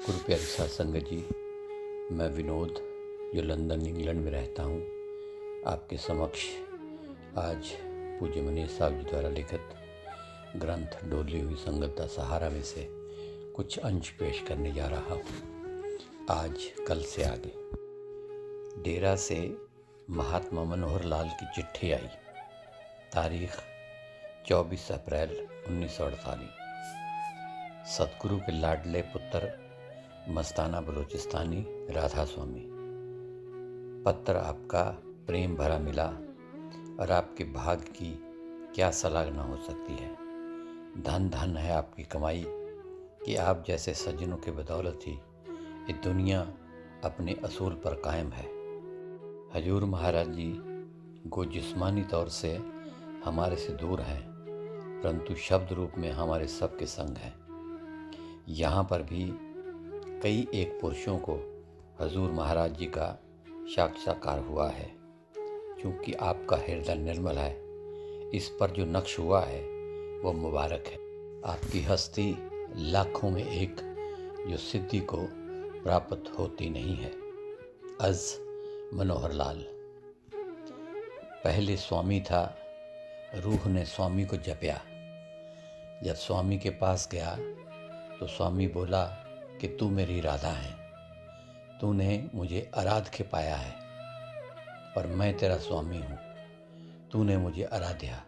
गुरु प्यारे साथ संगत जी, मैं विनोद जो लंदन इंग्लैंड में रहता हूँ, आपके समक्ष आज पूज्य मनीष साहब जी द्वारा लिखित ग्रंथ डोली हुई संगत का सहारा में से कुछ अंश पेश करने जा रहा हूँ। आज कल से आगे डेरा से महात्मा मनोहर लाल की चिट्ठी आई। तारीख 24 अप्रैल 1948। सतगुरु के लाडले पुत्र मस्ताना बलोचिस्तानी राधा स्वामी, पत्र आपका प्रेम भरा मिला और आपके भाग्य की क्या सराहना हो सकती है। धन धन है आपकी कमाई कि आप जैसे सज्जनों के बदौलत ही ये दुनिया अपने असूल पर कायम है। हजूर महाराज जी को जिस्मानी तौर से हमारे से दूर हैं, परंतु शब्द रूप में हमारे सबके संग हैं। यहाँ पर भी कई एक पुरुषों को हजूर महाराज जी का साक्षात्कार हुआ है। क्योंकि आपका हृदय निर्मल है, इस पर जो नक्श हुआ है वो मुबारक है। आपकी हस्ती लाखों में एक जो सिद्धि को प्राप्त होती नहीं है। अज मनोहर लाल। पहले स्वामी था, रूह ने स्वामी को जपया। जब स्वामी के पास गया तो स्वामी बोला कि तू मेरी राधा है, तूने मुझे आराध्य पाया है और मैं तेरा स्वामी हूँ, तूने मुझे आराध्या।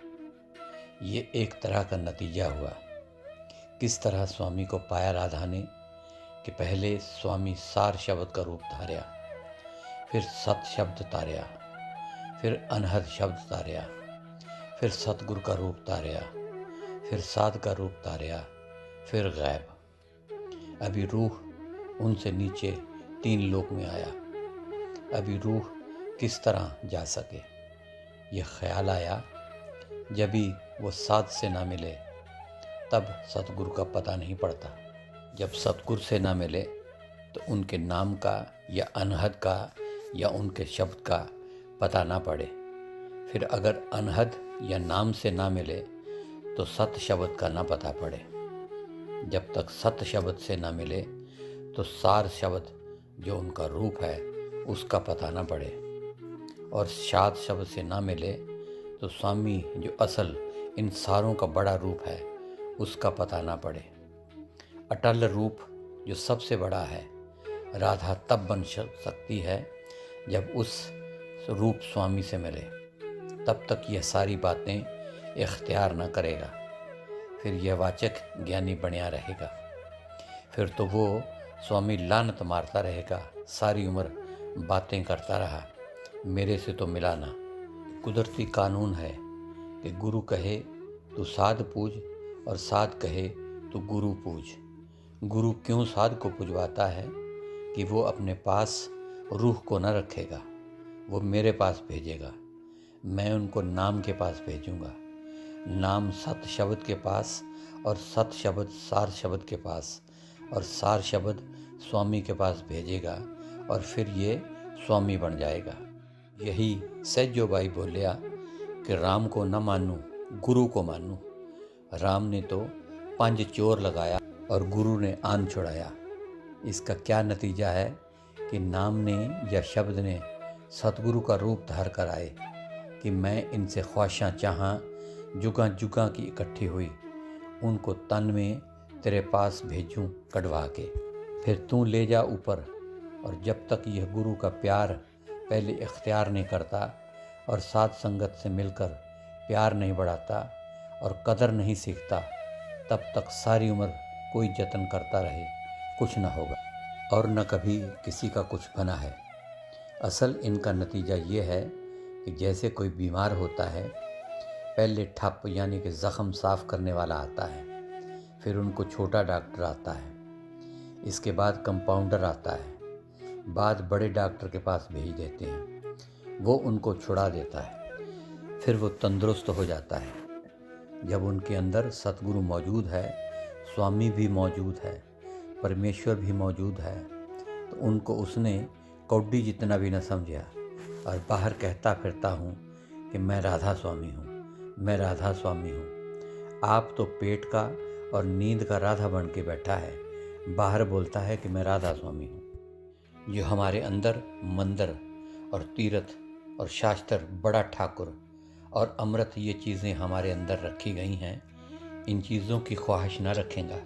ये एक तरह का नतीजा हुआ। किस तरह स्वामी को पाया राधा ने कि पहले स्वामी सार शब्द का रूप धार्या, फिर सत शब्द तार्या, फिर अनहद शब्द तार्या, फिर सतगुरु का रूप तार्या, फिर साध का रूप तार्या, फिर गैब। अभी रूह उनसे नीचे 3 लोक में आया। अभी रूह किस तरह जा सके, ये ख्याल आया। जब भी वो साध से ना मिले तब सतगुरु का पता नहीं पड़ता। जब सतगुरु से ना मिले तो उनके नाम का या अनहद का या उनके शब्द का पता ना पड़े। फिर अगर अनहद या नाम से ना मिले तो सत शब्द का ना पता पड़े। जब तक सत शब्द से ना मिले तो सार शब्द जो उनका रूप है उसका पता ना पड़े। और शाद शब्द से ना मिले तो स्वामी जो असल इन सारों का बड़ा रूप है उसका पता ना पड़े। अटल रूप जो सबसे बड़ा है, राधा तब बन सकती है जब उस रूप स्वामी से मिले। तब तक यह सारी बातें इख्तियार न करेगा, फिर यह वाचक ज्ञानी बनिया रहेगा। फिर तो वो स्वामी लानत मारता रहेगा, सारी उम्र बातें करता रहा, मेरे से तो मिला ना। कुदरती कानून है कि गुरु कहे तू साध पूज और साध कहे तू गुरु पूज। गुरु क्यों साध को पुजवाता है कि वो अपने पास रूह को न रखेगा, वो मेरे पास भेजेगा। मैं उनको नाम के पास भेजूंगा। नाम सत शब्द के पास और सत शब्द सार शब्द के पास और सार शब्द स्वामी के पास भेजेगा और फिर ये स्वामी बन जाएगा। यही सैजो बाई बोलिया कि राम को न मानूं गुरु को मानूं। राम ने तो 5 चोर लगाया और गुरु ने आन छुड़ाया। इसका क्या नतीजा है कि नाम ने या शब्द ने सतगुरु का रूप धार कर आए कि मैं इनसे ख्वाहिशां चाहा जुगा जुगा की इकट्ठी हुई, उनको तन में तेरे पास भेजूं कढ़वा के। फिर तू ले जा ऊपर। और जब तक यह गुरु का प्यार पहले इख्तियार नहीं करता और साथ संगत से मिलकर प्यार नहीं बढ़ाता और कदर नहीं सीखता, तब तक सारी उम्र कोई जतन करता रहे कुछ न होगा और न कभी किसी का कुछ बना है। असल इनका नतीजा ये है कि जैसे कोई बीमार होता है, पहले ठप यानी कि ज़ख़म साफ़ करने वाला आता है, फिर उनको छोटा डॉक्टर आता है, इसके बाद कंपाउंडर आता है, बाद बड़े डॉक्टर के पास भेज देते हैं, वो उनको छुड़ा देता है, फिर वो तंदुरुस्त हो जाता है। जब उनके अंदर सतगुरु मौजूद है, स्वामी भी मौजूद है, परमेश्वर भी मौजूद है, तो उनको उसने कौडी जितना भी न समझा और बाहर कहता फिरता हूँ कि मैं राधा स्वामी हूँ, मैं राधा स्वामी हूँ। आप तो पेट का और नींद का राधा बन के बैठा है, बाहर बोलता है कि मैं राधा स्वामी हूँ। जो हमारे अंदर मंदिर और तीर्थ और शास्त्र, बड़ा ठाकुर और अमृत, ये चीज़ें हमारे अंदर रखी गई हैं, इन चीज़ों की ख्वाहिश न रखेगा।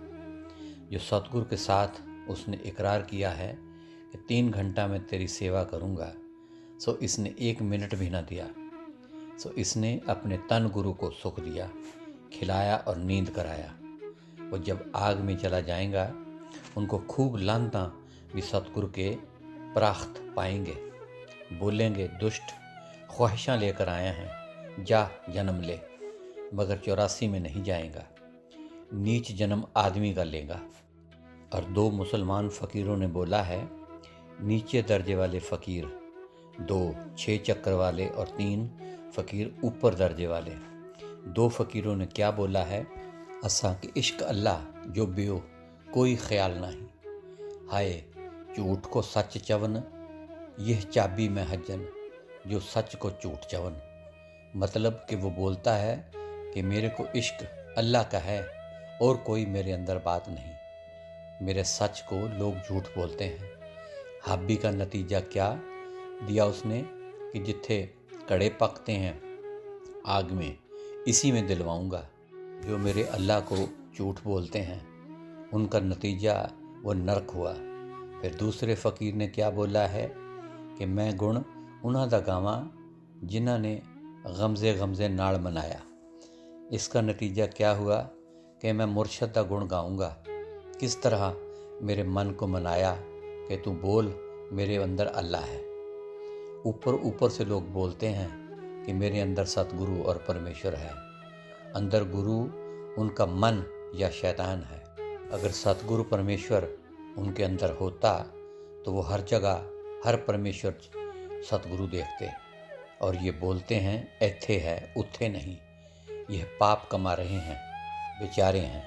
जो सतगुरु के साथ उसने इकरार किया है कि 3 घंटा मैं तेरी सेवा करूँगा, सो इसने 1 मिनट भी ना दिया। सो इसने अपने तन गुरु को सुख दिया, खिलाया और नींद कराया। वो जब आग में चला जाएगा, उनको खूब लानता भी सतगुरु के प्राख्त पाएंगे। बोलेंगे, दुष्ट, ख्वाहिशां लेकर आया है, जा जन्म ले, मगर 84 में नहीं जाएगा, नीच जन्म आदमी का लेगा। और 2 मुसलमान फ़कीरों ने बोला है, नीचे दर्जे वाले फ़कीर 2, 6 चक्र वाले, और 3 फ़कीर ऊपर दर्जे वाले। 2 फ़कीरों ने क्या बोला है, असा कि इश्क अल्लाह जो बियो कोई ख्याल नहीं, हाय झूठ को सच चवन, यह चाबी में हजन, जो सच को झूठ चवन। मतलब कि वो बोलता है कि मेरे को इश्क अल्लाह का है और कोई मेरे अंदर बात नहीं, मेरे सच को लोग झूठ बोलते हैं। हाबी का नतीजा क्या दिया उसने कि जिथे कड़े पकते हैं आग में, इसी में दिलवाऊंगा। जो मेरे अल्लाह को झूठ बोलते हैं उनका नतीजा वो नरक हुआ। फिर दूसरे फ़कीर ने क्या बोला है कि मैं गुण उन्हां दा गावां जिन्हां ने गमज़े गमज़े नाल मनाया। इसका नतीजा क्या हुआ कि मैं मुर्शद का गुण गाऊंगा, किस तरह मेरे मन को मनाया कि तू बोल मेरे अंदर अल्लाह है। ऊपर ऊपर से लोग बोलते हैं कि मेरे अंदर सतगुरु और परमेश्वर है, अंदर गुरु उनका मन या शैतान है। अगर सतगुरु परमेश्वर उनके अंदर होता तो वो हर जगह हर परमेश्वर सतगुरु देखते, और ये बोलते हैं ऐथे है उथे नहीं, यह पाप कमा रहे हैं, बेचारे हैं।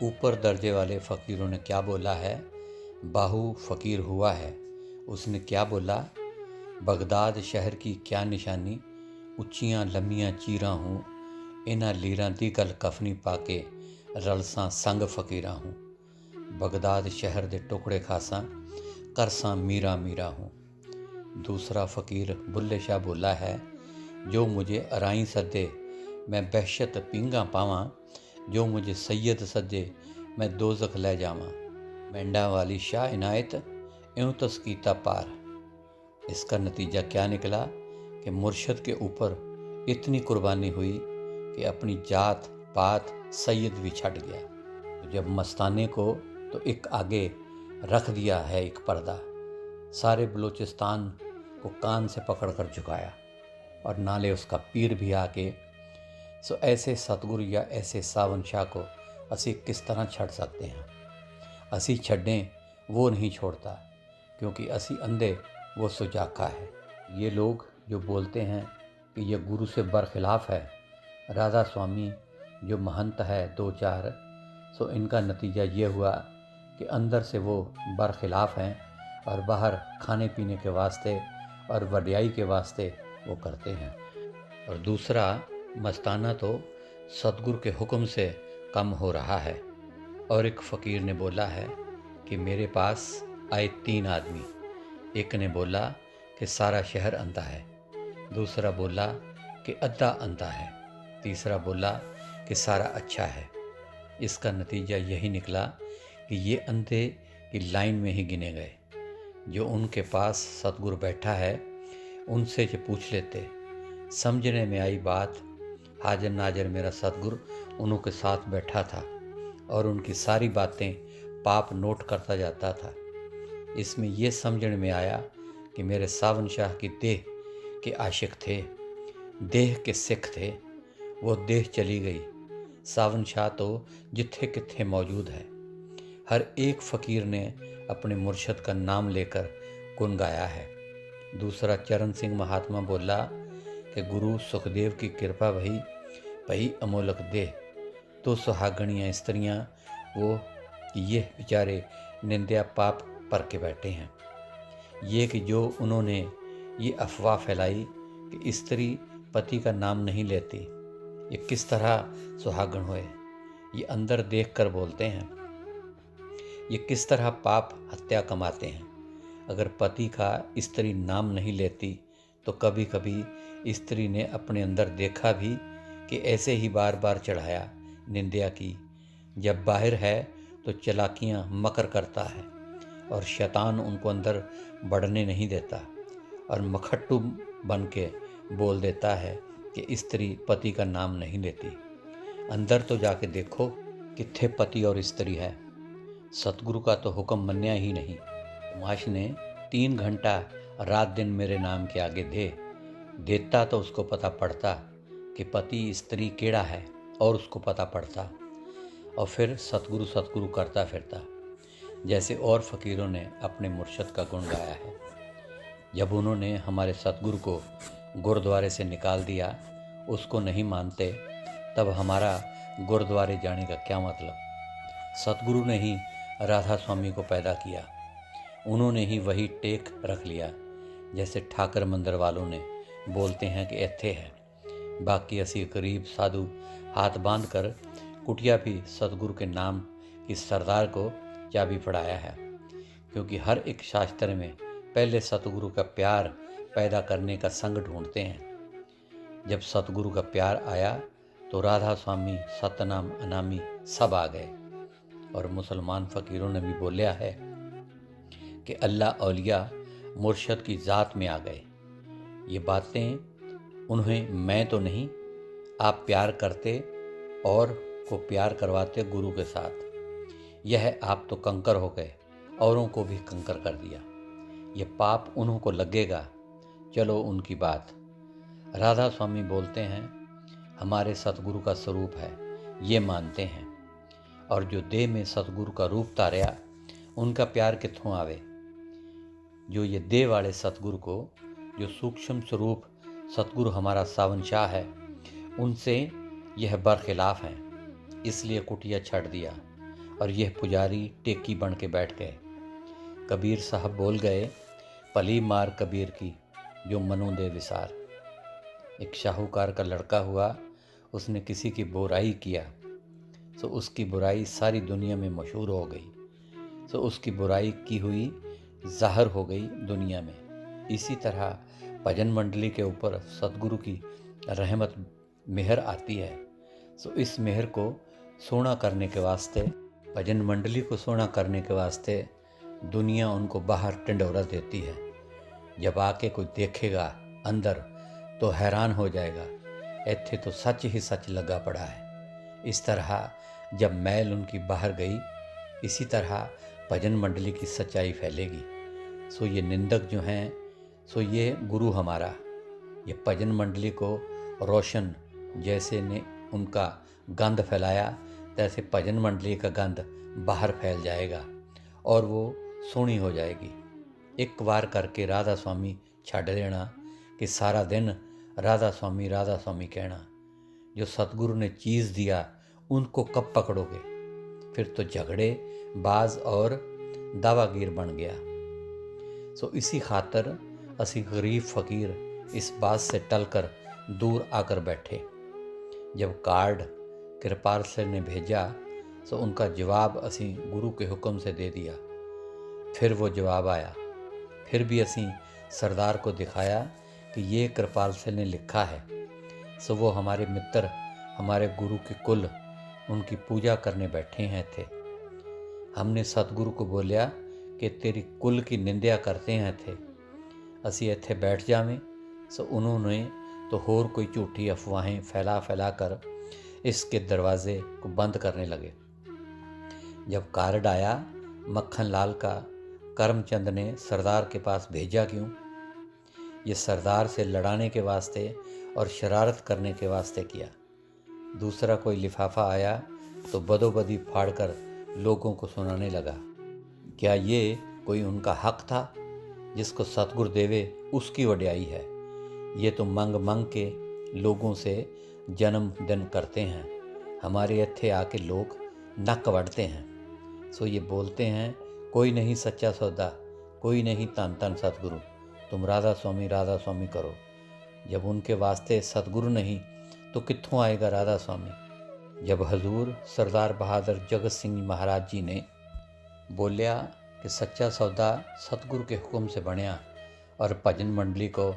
ऊपर दर्जे वाले फ़कीरों ने क्या बोला है, बाहू फ़कीर हुआ है, उसने क्या बोला, बगदाद शहर की क्या निशानी, उच्चियां लम्मियां चीरा हूँ, इन्हां लीरां दी गल कफनी पाके रलसां संग फ़कीरा हूँ। बगदाद शहर दे टुकड़े खासा करसां मीरा मीरा हूँ। दूसरा फ़कीर बुल्ले शाह बोला है, जो मुझे अराई सदे मैं बहशत पींगा पावां, जो मुझे सैयद सजे मैं दोज़ख ले जावां। मेंढा वाली शाह इनायत यूं तस कीता पार। इसका नतीजा क्या निकला कि मुर्शद के ऊपर इतनी कुर्बानी हुई कि अपनी जात पात सैयद भी छट गया। तो जब मस्ताने को तो एक आगे रख दिया है एक पर्दा, सारे बलूचिस्तान को कान से पकड़कर झुकाया, और नाले उसका पीर भी आके। सो ऐसे सतगुरु या ऐसे सावन शाह को असी किस तरह छड़ सकते हैं। असी छड्डें, वो नहीं छोड़ता, क्योंकि असी अंधे, वो सुजाका है। ये लोग जो बोलते हैं कि ये गुरु से बरखिलाफ़ है, राधा स्वामी जो महंत है 2-4, सो इनका नतीजा ये हुआ कि अंदर से वो बरखिलाफ़ हैं और बाहर खाने पीने के वास्ते और वडियाई के वास्ते वो करते हैं। और दूसरा, मस्ताना तो सतगुरु के हुक्म से कम हो रहा है। और एक फ़कीर ने बोला है कि मेरे पास आए 3 आदमी, एक ने बोला कि सारा शहर अंधा है, दूसरा बोला कि अद्धा अंधा है, तीसरा बोला कि सारा अच्छा है। इसका नतीजा यही निकला कि ये अंधे की लाइन में ही गिने गए। जो उनके पास सतगुरु बैठा है उनसे जो पूछ लेते, समझने में आई बात, हाजिर नाजिर मेरा सतगुरु उन्हों के साथ बैठा था और उनकी सारी बातें पाप नोट करता जाता था। इसमें यह समझने में आया कि मेरे सावन शाह की देह के आशिक थे, देह के सिख थे। वो देह चली गई, सावन शाह तो जिथे किथे मौजूद है। हर एक फ़कीर ने अपने मुर्शद का नाम लेकर गुन गाया है। दूसरा चरण सिंह महात्मा बोला कि गुरु सुखदेव की कृपा भई अमोलक देह, तो सुहागणियाँ स्त्रियाँ वो ये बेचारे निंदा पाप पर के बैठे हैं। ये कि जो उन्होंने ये अफवाह फैलाई कि स्त्री पति का नाम नहीं लेती, ये किस तरह सुहागण हुए, ये अंदर देख कर बोलते हैं। ये किस तरह पाप हत्या कमाते हैं। अगर पति का स्त्री नाम नहीं लेती तो कभी कभी स्त्री ने अपने अंदर देखा भी कि ऐसे ही बार बार चढ़ाया, निंदा की। जब बाहर है तो चालाकियाँ मकर करता है और शैतान उनको अंदर बढ़ने नहीं देता और मखट्टू बन के बोल देता है कि स्त्री पति का नाम नहीं लेती। अंदर तो जाके देखो कित्थे पति और स्त्री है। सतगुरु का तो हुक्म मन्या ही नहीं। माश ने 3 घंटा रात दिन मेरे नाम के आगे देता तो उसको पता पड़ता कि पति स्त्री केड़ा है, और उसको पता पड़ता और फिर सतगुरु सतगुरु करता फिरता, जैसे और फ़कीरों ने अपने मुर्शद का गुण गाया है। जब उन्होंने हमारे सतगुरु को गुरुद्वारे से निकाल दिया, उसको नहीं मानते, तब हमारा गुरुद्वारे जाने का क्या मतलब। सतगुरु ने ही राधा स्वामी को पैदा किया, उन्होंने ही वही टेक रख लिया। जैसे ठाकर मंदिर वालों ने बोलते हैं कि इत्थे है, बाकी असी गरीब साधु हाथ बांध कर कुटिया भी सतगुरु के नाम की सरदार को चाबी पढ़ाया है। क्योंकि हर एक शास्त्र में पहले सतगुरु का प्यार पैदा करने का संग ढूंढते हैं। जब सतगुरु का प्यार आया तो राधा स्वामी, सतनाम, अनामी सब आ गए। और मुसलमान फ़कीरों ने भी बोलिया है कि अल्लाह औलिया मुर्शद की ज़ात में आ गए। ये बातें उन्हें मैं तो नहीं, आप प्यार करते और को प्यार करवाते गुरु के साथ। यह आप तो कंकर हो गए, औरों को भी कंकर कर दिया। ये पाप उन्हों को लगेगा, चलो उनकी बात। राधा स्वामी बोलते हैं हमारे सतगुरु का स्वरूप है, ये मानते हैं। और जो देह में सतगुरु का रूप तारया, उनका प्यार कित्थों आवे। जो ये देह वाले सतगुरु को, जो सूक्ष्म स्वरूप सतगुरु हमारा सावन शाह है, उनसे यह बरखिलाफ हैं। इसलिए कुटिया छड़ दिया और यह पुजारी टेकी बन के बैठ गए। कबीर साहब बोल गए, पली मार कबीर की जो मनु दे विसार। एक शाहूकार का लड़का हुआ, उसने किसी की बुराई किया तो उसकी बुराई सारी दुनिया में मशहूर हो गई, तो उसकी बुराई की हुई ज़ाहिर हो गई दुनिया में। इसी तरह भजन मंडली के ऊपर सतगुरु की रहमत मेहर आती है, तो इस मेहर को सोना करने के वास्ते, भजन मंडली को सोना करने के वास्ते दुनिया उनको बाहर टिंडोरा देती है। जब आके कोई देखेगा अंदर तो हैरान हो जाएगा, इत्थे तो सच ही सच लगा पड़ा है। इस तरह जब मैल उनकी बाहर गई, इसी तरह भजन मंडली की सच्चाई फैलेगी। सो ये निंदक जो हैं, सो ये गुरु हमारा, ये भजन मंडली को रोशन जैसे ने उनका गंध फैलाया, तैसे भजन मंडली का गंध बाहर फैल जाएगा और वो सोहनी हो जाएगी। एक बार करके राधा स्वामी छड़ देना कि सारा दिन राधा स्वामी कहना। जो सतगुरु ने चीज़ दिया उनको कब पकड़ोगे। फिर तो झगड़े बाज और दावागीर बन गया। सो इसी खातर असी गरीब फ़कीर इस बात से टलकर दूर आकर बैठे। जब कार्ड कृपाल सिर ने भेजा तो उनका जवाब असी गुरु के हुक्म से दे दिया। फिर वो जवाब आया, फिर भी असी सरदार को दिखाया कि ये कृपाल सिर ने लिखा है। सो वो हमारे मित्र, हमारे गुरु के कुल, उनकी पूजा करने बैठे हैं थे। हमने सतगुरु को बोलिया कि तेरी कुल की निंदा करते हैं थे, असी इत्थे बैठ जावें। सो उन्होंने तो होर कोई झूठी अफवाहें फैला फैला कर इसके दरवाजे को बंद करने लगे। जब कार्ड आया मक्खन लाल का, करमचंद ने सरदार के पास भेजा क्यों? ये सरदार से लड़ाने के वास्ते और शरारत करने के वास्ते किया। दूसरा कोई लिफाफा आया तो बदोबदी फाड़कर लोगों को सुनाने लगा। क्या ये कोई उनका हक था? जिसको सतगुरु देवे उसकी वड्याई है। ये तो मंग मंग के लोगों से जन्म दिन करते हैं। हमारे इत्थे आके लोग नक वढ़ते हैं। सो ये बोलते हैं कोई नहीं सच्चा सौदा, कोई नहीं तन तन सतगुरु, तुम राधा स्वामी करो। जब उनके वास्ते सतगुरु नहीं तो कित्थों आएगा राधा स्वामी। जब हजूर सरदार बहादुर जगत सिंह महाराज जी ने बोलिया कि सच्चा सौदा सतगुरु के हुक्म से बनया और भजन मंडली को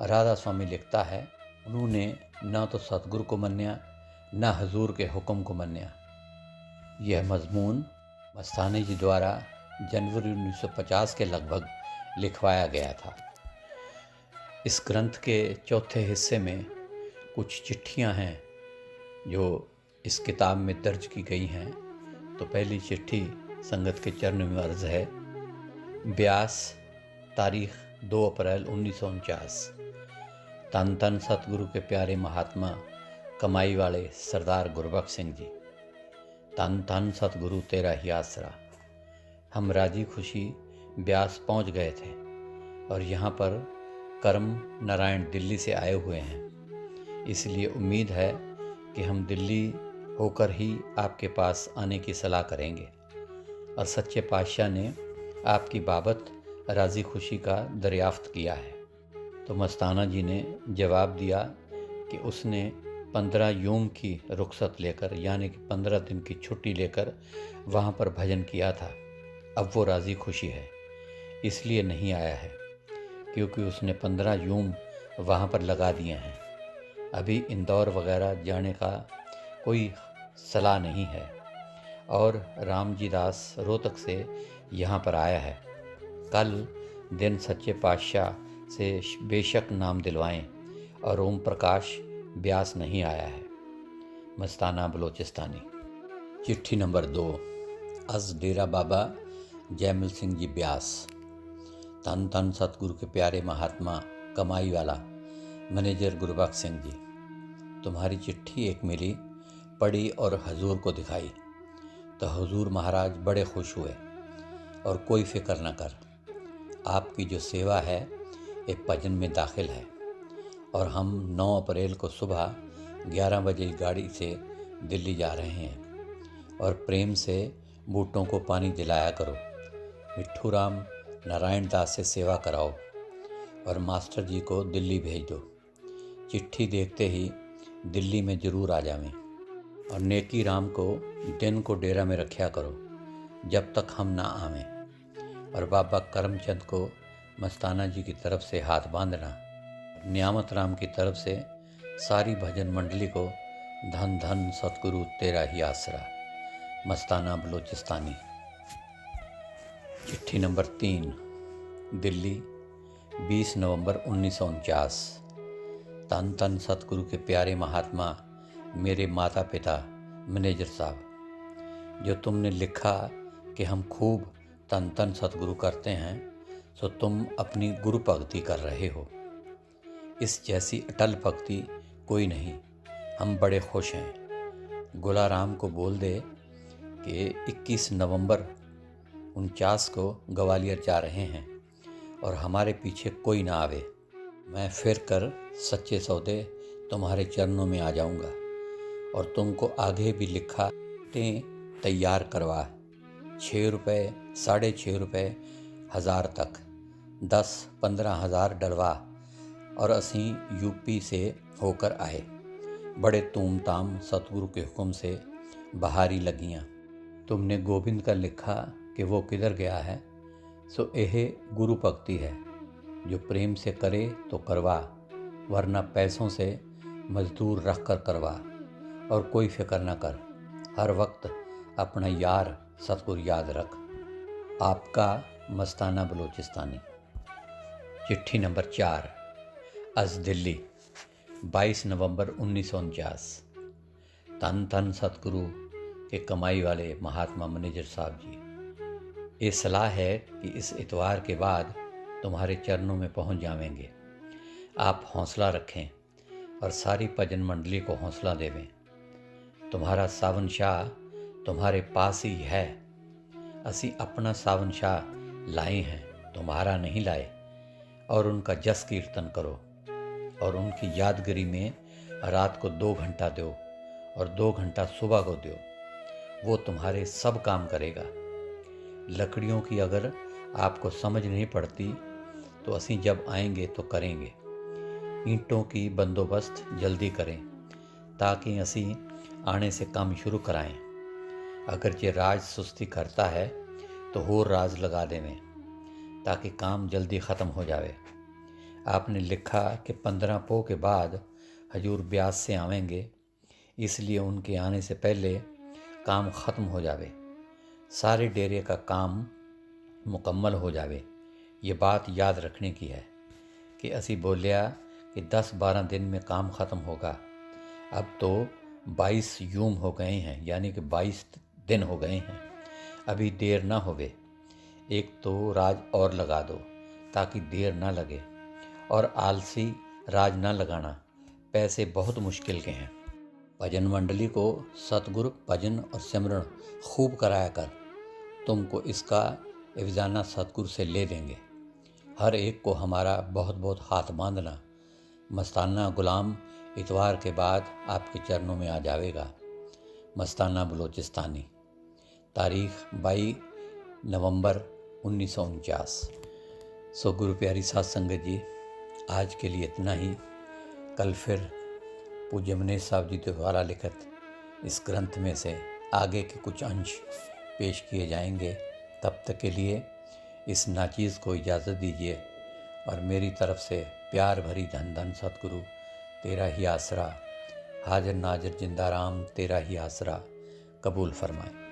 राधा स्वामी लिखता है, उन्होंने न तो सतगुरु को मन्या न हजूर के हुक्म को मन्या। यह मजमून मस्तानी जी द्वारा जनवरी 1950 के लगभग लिखवाया गया था। इस ग्रंथ के चौथे हिस्से में कुछ चिट्ठियां हैं जो इस किताब में दर्ज की गई हैं। तो पहली चिट्ठी संगत के चरण में अर्ज है। ब्यास, तारीख 2 अप्रैल 1949। तन तन सतगुरु के प्यारे महात्मा कमाई वाले सरदार गुरबख्श सिंह जी, तन तन सतगुरु तेरा ही आसरा। हम राजी खुशी ब्यास पहुंच गए थे और यहाँ पर करम नारायण दिल्ली से आए हुए हैं, इसलिए उम्मीद है कि हम दिल्ली होकर ही आपके पास आने की सलाह करेंगे। और सच्चे पातशाह ने आपकी बाबत राजी खुशी का दरियाफ्त किया है। तो मस्ताना जी ने जवाब दिया कि उसने 15 यूम की रुखसत लेकर, यानी कि 15 दिन की छुट्टी लेकर वहाँ पर भजन किया था। अब वो राज़ी खुशी है, इसलिए नहीं आया है क्योंकि उसने 15 यूम वहाँ पर लगा दिए हैं। अभी इंदौर वगैरह जाने का कोई सलाह नहीं है और रामजी दास रोहतक से यहाँ पर आया है। कल दिन सच्चे पातशाह से बेशक नाम दिलवाएं और ओम प्रकाश ब्यास नहीं आया है। मस्ताना बलोचिस्तानी। चिट्ठी नंबर 2। अज डेरा बाबा जयमल सिंह जी ब्यास। तन तन सतगुरु के प्यारे महात्मा कमाई वाला मैनेजर गुरबख्श सिंह जी, तुम्हारी चिट्ठी एक मिली, पढ़ी और हजूर को दिखाई तो हजूर महाराज बड़े खुश हुए। और कोई फिक्र न कर, आपकी जो सेवा है एक भजन में दाखिल है और हम 9 अप्रैल को सुबह 11 बजे गाड़ी से दिल्ली जा रहे हैं। और प्रेम से बूटों को पानी दिलाया करो, मिट्ठू राम नारायण दास से सेवा कराओ और मास्टर जी को दिल्ली भेज दो। चिट्ठी देखते ही दिल्ली में ज़रूर आ जावें। और नेकी राम को दिन को डेरा में रखा करो जब तक हम ना आवें। और बाबा करमचंद को मस्ताना जी की तरफ से हाथ बांधना। नियामत राम की तरफ से सारी भजन मंडली को धन धन सतगुरु तेरा ही आसरा। मस्ताना बलोचिस्तानी। चिट्ठी नंबर 3। दिल्ली 20 नवंबर 1949। तन तन सतगुरु के प्यारे महात्मा मेरे माता पिता मैनेजर साहब, जो तुमने लिखा कि हम खूब तन तन सतगुरु करते हैं, सो तुम अपनी गुरु भक्ति कर रहे हो। इस जैसी अटल भक्ति कोई नहीं। हम बड़े खुश हैं। गुलाराम को बोल दे कि 21 नवंबर 49 को ग्वालियर जा रहे हैं और हमारे पीछे कोई ना आवे। मैं फिर कर सच्चे सौदे तुम्हारे चरणों में आ जाऊंगा और तुमको आगे भी लिखा तैयार करवा 6 रुपये, 6.5 रुपये, 1000 तक 10-15 हज़ार डलवा और असी यूपी से होकर आए। बड़े तूमताम सतगुरु के हुक्म से बहारी लगियाँ। तुमने गोविंद का लिखा कि वो किधर गया है, सो यह गुरु भक्ति है। जो प्रेम से करे तो करवा, वरना पैसों से मजदूर रख कर करवा। और कोई फिक्र न कर, हर वक्त अपना यार सतगुरु याद रख। आपका मस्ताना बलोचिस्तानी। चिट्ठी नंबर 4। अज दिल्ली 22 नवंबर 1949। तन तन सतगुरु के कमाई वाले महात्मा मैनेजर साहब जी, ये सलाह है कि इस इतवार के बाद तुम्हारे चरणों में पहुंच जावेंगे। आप हौसला रखें और सारी भजन मंडली को हौसला देवें। तुम्हारा सावन शाह तुम्हारे पास ही है। असी अपना सावन शाह लाए हैं, तुम्हारा नहीं लाए। और उनका जस कीर्तन करो और उनकी यादगिरी में रात को 2 घंटा दो और 2 घंटा सुबह को दो। वो तुम्हारे सब काम करेगा। लकड़ियों की अगर आपको समझ नहीं पड़ती तो असी जब आएंगे तो करेंगे। ईंटों की बंदोबस्त जल्दी करें ताकि असी आने से काम शुरू कराएं। अगर ये राज सुस्ती करता है तो होर राज लगा देवें ताकि काम जल्दी ख़त्म हो जावे। आपने लिखा कि 15 पोह के बाद हजूर ब्यास से आवेंगे, इसलिए उनके आने से पहले काम ख़त्म हो जावे, सारे डेरे का काम मुकम्मल हो जावे। ये बात याद रखने की है कि असी बोलिया कि 10-12 दिन में काम ख़त्म होगा। अब तो 22 यूम हो गए हैं, यानी कि 22 दिन हो गए हैं। अभी देर ना होवे, एक तो राज और लगा दो ताकि देर ना लगे, और आलसी राज ना लगाना, पैसे बहुत मुश्किल के हैं। भजन मंडली को सतगुरु भजन और सिमरन खूब कराया कर, तुमको इसका इवजाना सतगुरु से ले देंगे। हर एक को हमारा बहुत बहुत हाथ बांधना। मस्ताना गुलाम इतवार के बाद आपके चरणों में आ जाएगा। मस्ताना बलोचिस्तानी, तारीख 22 नवंबर 1949। सो गुरु प्यारी साध संगत जी, आज के लिए इतना ही। कल फिर पूज्य मनीष साहब जी द्वारा लिखित इस ग्रंथ में से आगे के कुछ अंश पेश किए जाएंगे। तब तक के लिए इस नाचीज़ को इजाज़त दीजिए और मेरी तरफ से प्यार भरी धन धन सतगुरु तेरा ही आसरा, हाजिर नाजिर जिंदा राम तेरा ही आसरा कबूल फरमाए।